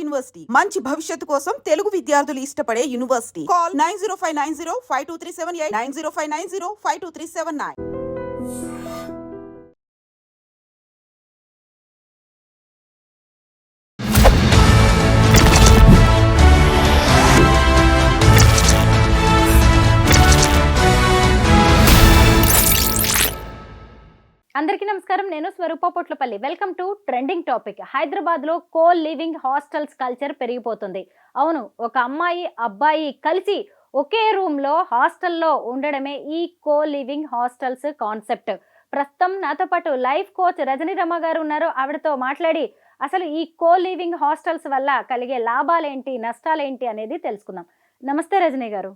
University మంచి భవిష్యత్తు కోసం తెలుగు విద్యార్థులు ఇష్టపడే యూనివర్సిటీ. కాల్ 9059052378 9059052379. అందరికీ నమస్కారం. నేను Swaroopa Potlapalli. Welcome to trending topic. హైదరాబాద్లో కో లివింగ్ హాస్టల్స్ కల్చర్ పెరిగిపోతుంది. అవును, ఒక అమ్మాయి అబ్బాయి కలిసి ఒకే రూమ్లో హాస్టల్లో ఉండడమే ఈ కో లివింగ్ హాస్టల్స్ కాన్సెప్ట్. ప్రస్తుతం నాతో పాటు లైఫ్ కోచ్ రజనీ రమ గారు ఉన్నారు. ఆవిడతో మాట్లాడి అసలు ఈ కో లివింగ్ హాస్టల్స్ వల్ల కలిగే లాభాలేంటి, నష్టాలేంటి అనేది తెలుసుకుందాం. నమస్తే రజనీ గారు.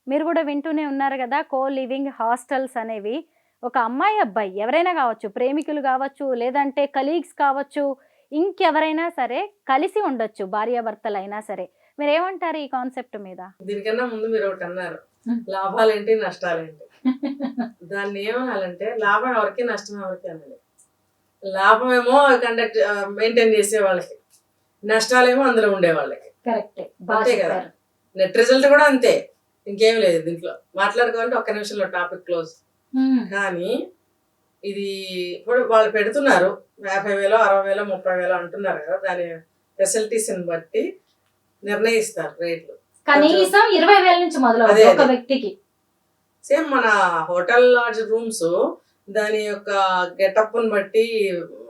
మీరు కూడా వింటూనే ఉన్నారు కదా, కో లివింగ్ హాస్టల్స్ అనేవి ఒక అమ్మాయి అబ్బాయి ఎవరైనా కావచ్చు, ప్రేమికులు కావచ్చు, లేదంటే కలీగ్స్ కావచ్చు, ఇంకెవరైనా సరే కలిసి ఉండొచ్చు, భార్యాభర్తలు అయినా సరే. మీరు ఏమంటారు ఈ కాన్సెప్ట్ మీద? దీనికన్నా ముందు మీరు ఒకటి అన్నారు, లాభాలేంటి నష్టాలేంటి. దాన్ని ఏమనాలంటే లాభం ఎవరికి, నష్టం ఎవరికి అన్నది. లాభమేమో కండక్ట్ మెయింటైన్ చేసే వాళ్ళకి, నష్టాలేమో అందులో ఉండే వాళ్ళకి. కరెక్ట్, అంతే కదా. నెట్ రిజల్ట్ కూడా అంతే, ఇంకేం లేదు దీంట్లో. మాట్లాడుకోవాలంటే ఒక్క నిమిషంలో టాపిక్ క్లోజ్. కానీ ఇది ఇప్పుడు వాళ్ళు పెడుతున్నారు 50,000, 60,000, 30,000 అంటున్నారు కదా, దాని ఫెసిలిటీస్ బట్టి నిర్ణయిస్తారు రేట్లు. కనీసం 20,000 నుంచి మొదలు ఒక వ్యక్తికి. సేమ్ మన హోటల్ లాడ్జ్ రూమ్స్ దాని యొక్క గెటప్ బట్టి,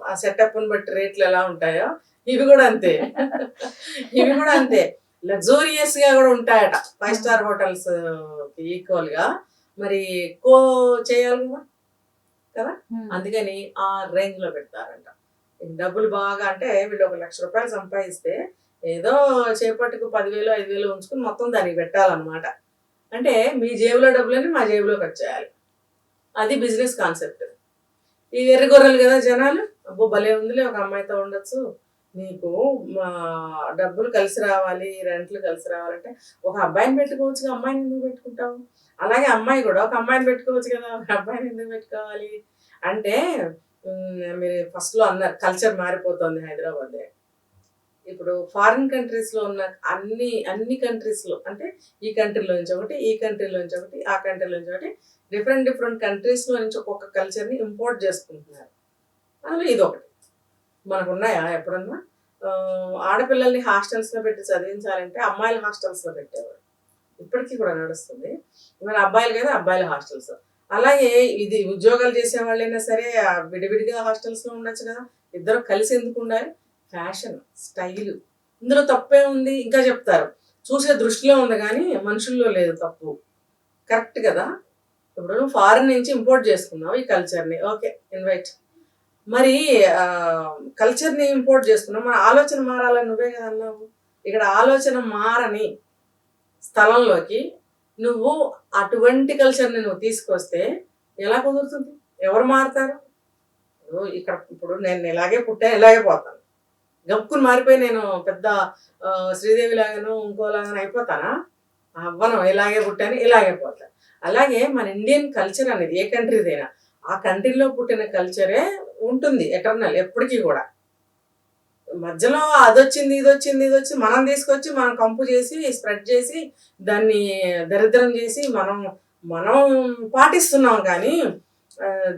ఆ సెటప్ బట్టి రేట్లు ఎలా ఉంటాయో ఇవి కూడా అంతే. ఇవి కూడా అంతే, లగ్జూరియస్ గా కూడా ఉంటాయట 5 స్టార్ హోటల్స్ ఈక్వల్ గా. మరి కో చేయాలి కదా, అందుకని ఆ రేంజ్ లో పెడతారంట. డబ్బులు బాగా అంటే వీళ్ళు 1,00,000 రూపాయలు సంపాదిస్తే ఏదో చేపట్టుకు 10,000, 5,000 ఉంచుకుని మొత్తం దానికి పెట్టాలన్నమాట. అంటే మీ జేబులో డబ్బులని మా జేబులోకి వచ్చేయాలి. అది బిజినెస్ కాన్సెప్ట్. ఈ ఎర్రగొర్రెలు కదా జనాలు, అబ్బో భలే ఉందిలే, ఒక అమ్మాయితో ఉండొచ్చు, నీకు డబ్బులు కలిసి రావాలి, రెంట్లు కలిసి రావాలంటే ఒక అబ్బాయిని పెట్టుకోవచ్చు, అమ్మాయిని ఎందుకు పెట్టుకుంటావు? అలాగే అమ్మాయి కూడా ఒక అమ్మాయిని పెట్టుకోవచ్చు కదా, ఒక అబ్బాయిని ఎందుకు పెట్టుకోవాలి అంటే, మీరు ఫస్ట్లో అన్నారు కల్చర్ మారిపోతుంది హైదరాబాద్. ఇప్పుడు ఫారిన్ కంట్రీస్లో ఉన్న అన్ని కంట్రీస్లో, అంటే ఈ కంట్రీలో నుంచి ఒకటి, ఈ కంట్రీలో నుంచి ఒకటి, ఆ కంట్రీలో నుంచి ఒకటి, డిఫరెంట్ కంట్రీస్లో నుంచి ఒక్కొక్క కల్చర్ని ఇంపోర్ట్ చేసుకుంటున్నారు. అందులో ఇది ఒకటి. మనకు ఉన్నాయా ఎప్పుడన్నా? ఆడపిల్లల్ని హాస్టల్స్లో పెట్టి చదివించాలంటే అమ్మాయిల హాస్టల్స్లో పెట్టేవారు, ఇప్పటికీ కూడా నడుస్తుంది. మరి అబ్బాయిలు కదా, అబ్బాయిల హాస్టల్స్. అలాగే ఇది ఉద్యోగాలు చేసే వాళ్ళైనా సరే విడివిడిగా హాస్టల్స్లో ఉండొచ్చు కదా, ఇద్దరు కలిసి ఎందుకు ఉండాలి? ఫ్యాషన్, స్టైలు, ఇందులో తప్పే ఉంది ఇంకా చెప్తారు. చూసే దృష్టిలో ఉంది కానీ మనుషుల్లో లేదు తప్పు. కరెక్ట్ కదా. ఇప్పుడు నువ్వు ఫారిన్ నుంచి ఇంపోర్ట్ చేసుకున్నావు ఈ కల్చర్ని, ఓకే ఇన్వైట్. మరి కల్చర్ని ఇంపోర్ట్ చేసుకున్నావు, మన ఆలోచన మారాలని నువ్వే కదా అన్నావు. ఇక్కడ ఆలోచన మారని స్థలంలోకి నువ్వు అటువంటి కల్చర్ని నువ్వు తీసుకొస్తే ఎలా కుదురుతుంది? ఎవరు మారుతారు? ఇక్కడ ఇప్పుడు నేను ఇలాగే పుట్టాను, ఇలాగే పోతాను. గప్పుకుని మారిపోయి నేను పెద్ద శ్రీదేవి లాగాను ఇంకోలాగాను అయిపోతానా? అవ్వను. ఇలాగే పుట్టాను, ఇలాగే పోతాను. అలాగే మన ఇండియన్ కల్చర్ అనేది ఏ కంట్రీదైనా ఆ కంట్రీలో పుట్టిన కల్చరే ఉంటుంది ఎటర్నల్, ఎప్పటికీ కూడా. మధ్యలో అదొచ్చింది ఇదొచ్చింది మనం తీసుకొచ్చి మనం కంపు చేసి స్ప్రెడ్ చేసి దాన్ని దరిద్రం చేసి మనం పాటిస్తున్నాం. కానీ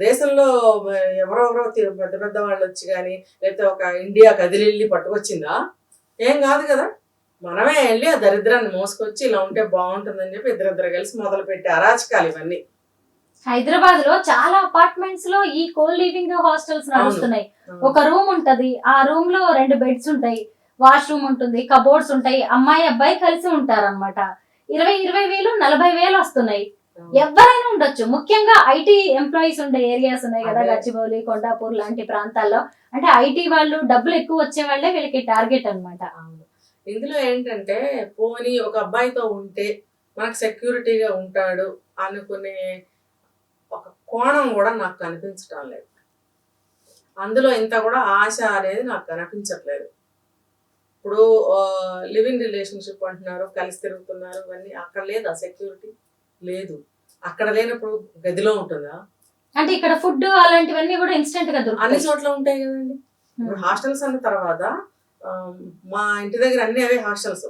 దేశంలో ఎవరెవరో పెద్ద పెద్ద వాళ్ళు వచ్చి కానీ, లేకపోతే ఒక ఇండియా కదిలిల్లి పట్టుకొచ్చిందా? ఏం కాదు కదా. మనమే వెళ్ళి ఆ దరిద్రాన్ని మోసుకొచ్చి ఇలా ఉంటే బాగుంటుందని చెప్పి ఇద్దరిద్దరు కలిసి మొదలు పెట్టే అరాచకాలు ఇవన్నీ. హైదరాబాద్ లో చాలా అపార్ట్మెంట్స్ లో ఈ కో లివింగ్ హాస్టల్స్ నడుస్తున్నాయి. ఒక రూమ్ ఉంటది, ఆ రూమ్ లో 2 బెడ్స్ ఉంటాయి, వాష్రూమ్ ఉంటుంది, కబోర్డ్స్ ఉంటాయి, అమ్మాయి అబ్బాయి కలిసి ఉంటారు అనమాట. 20,000, 40,000 వస్తున్నాయి. ఎవరైనా ఉండొచ్చు. ముఖ్యంగా ఐటీ ఎంప్లాయీస్ ఉండే ఏరియాస్ ఉన్నాయి కదా, గచ్చిబౌలి, కొండాపూర్ లాంటి ప్రాంతాల్లో. అంటే ఐటీ వాళ్ళు, డబ్బులు ఎక్కువ వచ్చే వాళ్ళే వీళ్ళకి టార్గెట్ అనమాట. ఇందులో ఏంటంటే పోనీ ఒక అబ్బాయితో ఉంటే మనకు సెక్యూరిటీగా ఉంటాడు అనుకునే ఒక కోణం కూడా నాకు కనిపించడం లేదు. అందులో ఇంత కూడా ఆశ అనేది నాకు కనిపించట్లేదు. ఇప్పుడు లివింగ్ రిలేషన్షిప్ అంటున్నారు, కలిసి తిరుగుతున్నారు, ఇవన్నీ అక్కడ లేదా సెక్యూరిటీ? లేదు. అక్కడ లేనప్పుడు గదిలో ఉంటుందా? అంటే ఇక్కడ ఫుడ్ అలాంటివన్నీ కూడా ఇన్స్టెంట్ గా అన్ని చోట్ల ఉంటాయి కదండి. ఇప్పుడు హాస్టల్స్ అన్న తర్వాత మా ఇంటి దగ్గర అన్ని అవే హాస్టల్స్.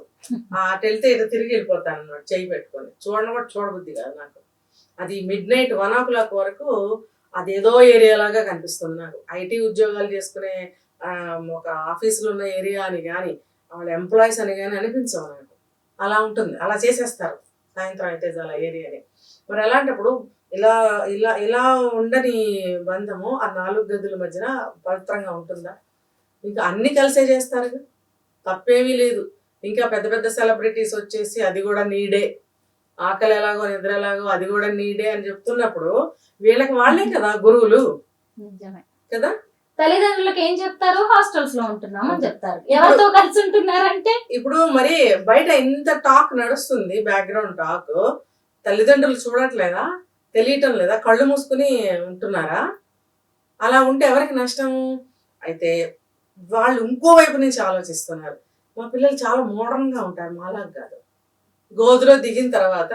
అటు వెళ్తే ఇటు తిరిగి వెళ్ళిపోతాను అన్నమాట, చేయి పెట్టుకొని. కూడా చూడబుద్ధి కాదు నాకు. అది మిడ్-నైట్ 1 o'clock వరకు అదేదో ఏరియా లాగా కనిపిస్తుంది నాకు. ఐటీ ఉద్యోగాలు చేసుకునే ఒక ఆఫీసులో ఉన్న ఏరియా అని కానీ, వాళ్ళ ఎంప్లాయీస్ అని కానీ అనిపించవు నాకు. అలా ఉంటుంది, అలా చేసేస్తారు సాయంత్రం అయితే అలా ఏరియాని. మరి అలాంటప్పుడు ఇలా ఇలా ఇలా ఉండని బంధము ఆ 4 గదుల మధ్యన పవిత్రంగా ఉంటుందా? ఇంకా అన్ని కలిసే చేస్తారు, తప్పేమీ లేదు. ఇంకా పెద్ద పెద్ద సెలబ్రిటీస్ వచ్చేసి అది కూడా నీడే, ఆకలి ఎలాగో నిద్ర ఎలాగో అది కూడా నీడే అని చెప్తున్నప్పుడు వీళ్ళకి వాళ్ళే కదా గురువులు కదా. తల్లిదండ్రులకు ఏం చెప్తారు? హాస్టల్స్ లో ఉంటున్నాం అని చెప్తారు. ఎవరితో కలిసి ఉంటున్నారంటే ఇప్పుడు మరి బయట ఇంత టాక్ నడుస్తుంది, బ్యాక్గ్రౌండ్ టాక్, తల్లిదండ్రులు చూడట్లేదా? తెలియటం లేదా? కళ్ళు మూసుకుని ఉంటున్నారా? అలా ఉంటే ఎవరికి నష్టం? అయితే వాళ్ళు ఇంకో వైపు నుంచి ఆలోచిస్తున్నారు. మా పిల్లలు చాలా మోడర్న్గా ఉంటారు, మాలాగా కాదు. గోధులో దిగిన తర్వాత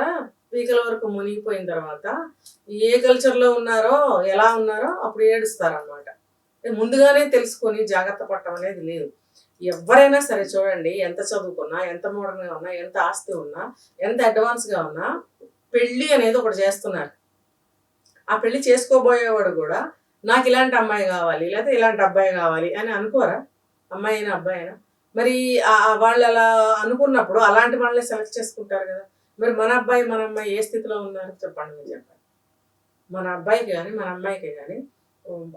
పీకల వరకు మునిగిపోయిన తర్వాత ఏ కల్చర్లో ఉన్నారో ఎలా ఉన్నారో అప్పుడు ఏడుస్తారు అన్నమాట. ముందుగానే తెలుసుకొని జాగ్రత్త పడటం అనేది లేదు. ఎవరైనా సరే చూడండి, ఎంత చదువుకున్నా, ఎంత మోడర్న్గా ఉన్నా, ఎంత ఆస్తి ఉన్నా, ఎంత అడ్వాన్స్గా ఉన్నా, పెళ్ళి అనేది ఒకటి చేస్తున్నారు. ఆ పెళ్లి చేసుకోబోయేవాడు కూడా నాకు ఇలాంటి అమ్మాయి కావాలి లేకపోతే ఇలాంటి అబ్బాయి కావాలి అని అనుకోరా? అమ్మాయి అయినా అబ్బాయి అయినా మరి వాళ్ళు అలా అనుకున్నప్పుడు అలాంటి వాళ్ళే సెలెక్ట్ చేసుకుంటారు కదా. మరి మన అబ్బాయి మన అమ్మాయి ఏ స్థితిలో ఉన్నారు చెప్పండి, మీరు చెప్పండి. మన అబ్బాయికి కానీ మన అమ్మాయికి కానీ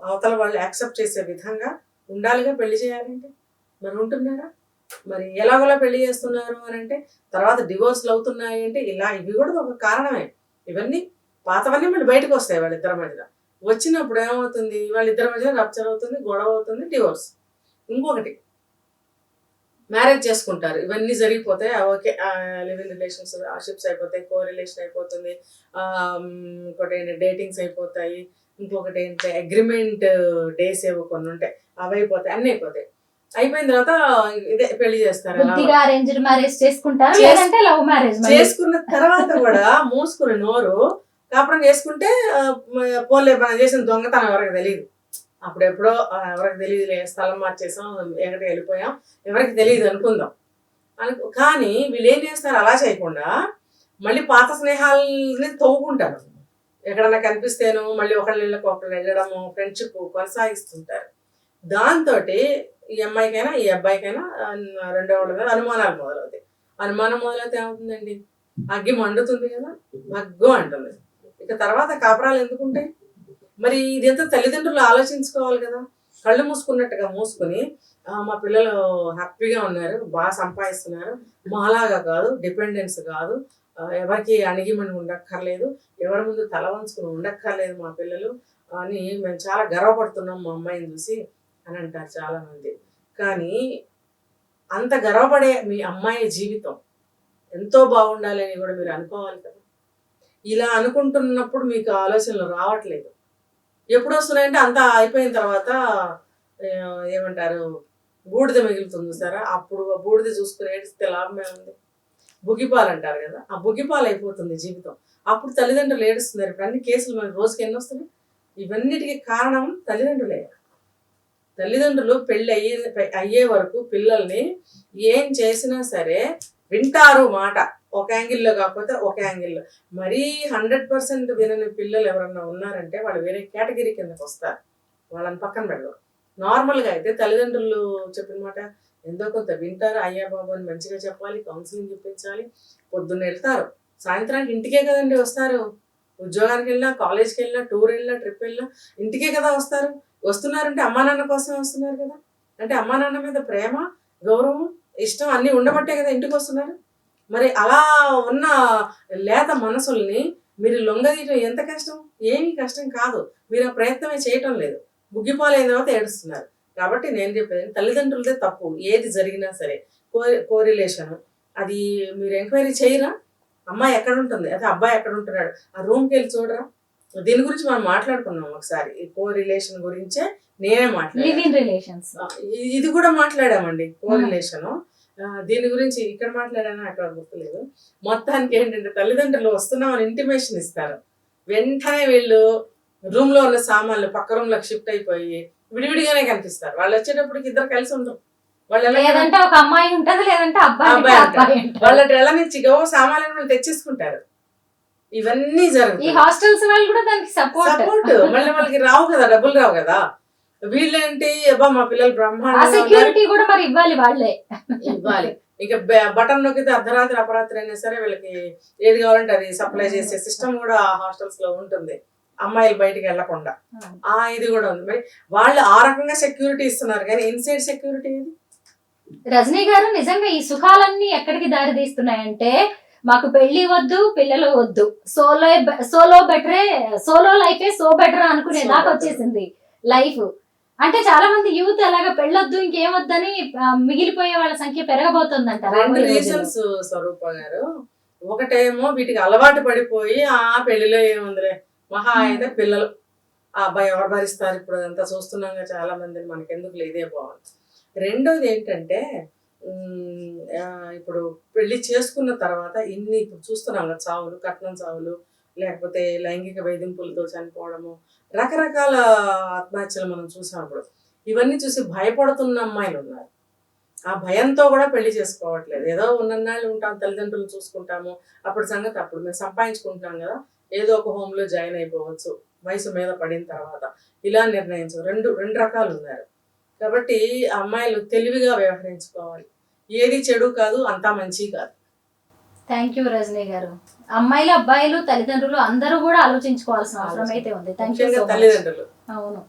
అవతల వాళ్ళు యాక్సెప్ట్ చేసే విధంగా ఉండాలిగా పెళ్లి చేయాలంటే. మరి ఉంటున్నారా? మరి ఎలాగోలా పెళ్లి చేస్తున్నారు అని అంటే తర్వాత డివోర్స్లు అవుతున్నాయి అంటే ఇలా ఇవి కూడా ఒక కారణమే. ఇవన్నీ పాతవన్నీ మళ్ళీ బయటకు వస్తాయి వాళ్ళిద్దరి మధ్యన. వచ్చినప్పుడు ఏమవుతుంది? వాళ్ళిద్దరి మధ్యన రప్చర్ అవుతుంది, గొడవ అవుతుంది, డివోర్స్. ఇంకొకటి మ్యారేజ్ చేసుకుంటారు, ఇవన్నీ జరిగిపోతాయి. Okay, live in relations ships అయిపోతాయి, కో రిలేషన్ అయిపోతుంది, ఇంకోటి ఏంటి డేటింగ్స్ అయిపోతాయి, ఇంకొకటి ఏంటి అగ్రిమెంట్ డేస్ ఏవో కొన్ని ఉంటాయి, అవి అయిపోతాయి, అన్నీ అయిపోతాయి. అయిపోయిన తర్వాత ఇదే పెళ్లి చేస్తారు. అరేంజ్డ్ మ్యారేజ్ చేసుకుంటారు, లేదంటే లవ్ మ్యారేజ్. చేసుకున్న తర్వాత కూడా మూసుకుని నోరు కాపురం చేసుకుంటే పోలే మనం చేసిన దొంగతనం ఎవరికి తెలియదు. అప్పుడు ఎప్పుడో ఎవరికి తెలియదులే, స్థలం మార్చేసాం, ఎక్కడికి వెళ్ళిపోయాం, ఎవరికి తెలియదు అనుకుందాం. కానీ వీళ్ళు ఏం చేస్తారు? అలా చేయకుండా మళ్ళీ పాత స్నేహాలని తవ్వుకుంటారు. ఎక్కడన్నా కనిపిస్తేనో మళ్ళీ ఒకళ్ళకి ఒకళ్ళు వెళ్ళడము, ఫ్రెండ్షిప్ కొనసాగిస్తుంటారు. దాంతో ఈ అమ్మాయికైనా ఈ అబ్బాయికైనా రెండో వాళ్ళ మీద అనుమానాలు మొదలవుతాయి. అనుమానం మొదలైతే ఏమవుతుందండి? అగ్గి మండుతుంది కదా, మగ్గు అంటుంది. ఇక తర్వాత కాపురాలు ఎందుకుంటాయి? మరి ఇదంతా తల్లిదండ్రులు ఆలోచించుకోవాలి కదా. కళ్ళు మూసుకున్నట్టుగా మూసుకుని మా పిల్లలు హ్యాపీగా ఉన్నారు, బాగా సంపాదిస్తున్నారు, మాలాగా కాదు, డిపెండెన్స్ కాదు, ఎవరికి అణిగిమని ఉండక్కర్లేదు, ఎవరి ముందు తల వంచుకుని ఉండక్కర్లేదు మా పిల్లలు అని మేము చాలా గర్వపడుతున్నాం మా అమ్మాయిని చూసి అని అంటారు చాలామంది. కానీ అంత గర్వపడే మీ అమ్మాయి జీవితం ఎంతో బాగుండాలి అని కూడా మీరు అనుకోవాలి కదా. ఇలా అనుకుంటున్నప్పుడు మీకు ఆలోచనలు రావట్లేదు. ఎప్పుడు వస్తున్నాయంటే అంతా అయిపోయిన తర్వాత ఏమంటారు, బూడిద మిగులుతుంది సరే, అప్పుడు బూడిద చూసుకుని ఏడిస్తే లాభమే ఉంది. బుగిపాలు అంటారు కదా, ఆ బుగిపాలు అయిపోతుంది జీవితం. అప్పుడు తల్లిదండ్రులు ఏడుస్తున్నారు. ఇప్పుడు అన్ని కేసులు మనకి రోజుకి ఎన్ని వస్తున్నాయి? ఇవన్నిటికీ కారణం తల్లిదండ్రులే. తల్లిదండ్రులు పెళ్ళి అయ్యే వరకు పిల్లల్ని ఏం చేసినా సరే వింటారు మాట, ఒక యాంగిల్లో కాకపోతే ఒక యాంగిల్లో. మరీ 100% వినని పిల్లలు ఎవరన్నా ఉన్నారంటే వాళ్ళు వేరే కేటగిరీ కిందకి వస్తారు, వాళ్ళని పక్కన పెడతారు. నార్మల్గా అయితే తల్లిదండ్రులు చెప్పిన మాట ఎంతో కొంత వింటారు. అయ్యా బాబు అని మంచిగా చెప్పాలి, కౌన్సిలింగ్ చెప్పించాలి. పొద్దున్న వెళ్తారు, సాయంత్రానికి ఇంటికే కదండి వస్తారు. ఉద్యోగానికి వెళ్ళినా, కాలేజ్కి వెళ్ళినా, టూర్ వెళ్ళినా, ట్రిప్ వెళ్ళినా ఇంటికే కదా వస్తారు. వస్తున్నారంటే అమ్మా నాన్న కోసం వస్తున్నారు కదా. అంటే అమ్మా నాన్న మీద ప్రేమ, గౌరవం, ఇష్టం అన్నీ ఉండబట్టే కదా ఇంటికి వస్తున్నారు. మరి అలా ఉన్న లేత మనసుల్ని మీరు లొంగదీయటం ఎంత కష్టం? ఏమీ కష్టం కాదు, మీరు ఆ ప్రయత్నమే చేయటం లేదు. బుగ్గిపాలైన తర్వాత ఏడుస్తున్నారు. కాబట్టి నేను చెప్పేది తల్లిదండ్రులదే తప్పు. ఏది జరిగినా సరే కోరిలేషన్ అది మీరు ఎంక్వైరీ చేయరా? అమ్మాయి ఎక్కడ ఉంటుంది, అదే అబ్బాయి ఎక్కడ ఉంటున్నాడు, ఆ రూమ్కి వెళ్ళి చూడరా? దీని గురించి మనం మాట్లాడుకున్నాం ఒకసారి, ఈ కోరిలేషన్ గురించే నేనే మాట్లాడాను. ఇది కూడా మాట్లాడామండి, కోరిలేషన్. దీని గురించి ఇక్కడ మాట్లాడాను, అక్కడ గుర్తులేదు. మొత్తానికి ఏంటంటే తల్లిదండ్రులు వస్తున్నామని ఇంటిమేషన్ ఇస్తారు, వెంటనే వీళ్ళు రూమ్ లో ఉన్న సామాన్లు పక్క రూమ్ లకు షిఫ్ట్ అయిపోయి విడివిడిగానే కనిపిస్తారు. వాళ్ళు వచ్చేటప్పటికి ఇద్దరు కలిసి ఉండరు, వాళ్ళు ఎలా లేదంటే ఒక అమ్మాయి ఉంటది, లేదంటే అబ్బాయి అబ్బాయి ఉంటాడు. అబ్బాయి ఉంటాడు. వాళ్ళ ఎలా నుంచి సామాన్యులు వాళ్ళు తెచ్చేసుకుంటారు. ఇవన్నీ ఈ జరుగుతాయి. హాస్టల్స్ వాళ్ళు కూడా దానికి సపోర్ట్. మళ్ళీ వాళ్ళకి రావు కదా, డబ్బులు రావు కదా. వీళ్ళేంటి అబ్బా మా పిల్లలు ఆ బ్రహ్మాండంగా ఉన్నారు, సెక్యూరిటీ కూడా మరి ఇవ్వాలి వాళ్ళే. ఇవ్వాలి. ఇంకా బటన్ నొక్కితే అర్ధరాత్రి అపరాత్రి అయినా సరే వీళ్ళకి ఏది కావాలంటే అది సప్లై చేసే సిస్టమ్ కూడా హాస్టల్స్ లో ఉంటుంది, అమ్మాయిలు బయటికి వెళ్లకుండా. ఇది కూడా ఉంది. మరి వాళ్ళు ఆ రకంగా సెక్యూరిటీ ఇస్తున్నారు, కానీ ఇన్సైడ్ సెక్యూరిటీ ఏది? రజనీ గారు, నిజంగా ఈ సుఖాలన్నీ ఎక్కడికి దారి తీస్తున్నాయంటే, మాకు పెళ్లి వద్దు, పిల్లలు వద్దు, సోలో బెటరే, సోలో లైఫే సో బెటర్ అనుకునే దాకా వచ్చేసింది లైఫ్. అంటే చాలా మంది యూత్ అలాగా పెళ్ళొద్దు ఇంకేమొద్దని మిగిలిపోయే వాళ్ళ సంఖ్య పెరగబోతుందంట. రెండు రీజన్స్ స్వరూప గారు. ఒకటేమో వీటికి అలవాటు పడిపోయి పెళ్లిలో ఏముందిలే, మహా అయితే పిల్లలు, ఆ అబ్బాయి ఎవరు భరిస్తారు, ఇప్పుడు అదంతా చూస్తున్నాం చాలా మందిని, మనకెందుకు ఇదే బాగుంది. రెండోది ఏంటంటే ఇప్పుడు పెళ్లి చేసుకున్న తర్వాత ఇప్పుడు చూస్తున్నాం కదా, చావులు, కట్నం చావులు, లేకపోతే లైంగిక వేధింపులతో చనిపోవడము, రకరకాల ఆత్మహత్యలు మనం చూసినప్పుడు ఇవన్నీ చూసి భయపడుతున్న అమ్మాయిలు ఉన్నారు. ఆ భయంతో కూడా పెళ్లి చేసుకోవట్లేదు. ఏదో ఉన్నన్నాళ్ళు ఉంటాం, తల్లిదండ్రులు చూసుకుంటాము, అప్పుడు సంగతి అప్పుడు మేము సంపాదించుకుంటున్నాం కదా, ఏదో ఒక హోమ్లో జాయిన్ అయిపోవచ్చు వయసు మీద పడిన తర్వాత, ఇలా నిర్ణయించు. రెండు రకాలు ఉన్నారు. కాబట్టి అమ్మాయిలు తెలివిగా వ్యవహరించుకోవాలి. ఏది చెడు కాదు, అంతా మంచి కాదు. థ్యాంక్ యూ రజనీ గారు. అమ్మాయిలు, అబ్బాయిలు, తల్లిదండ్రులు అందరూ కూడా ఆలోచించుకోవాల్సిన అవసరం అయితే ఉంది. Thank you. తల్లిదండ్రులు. అవును.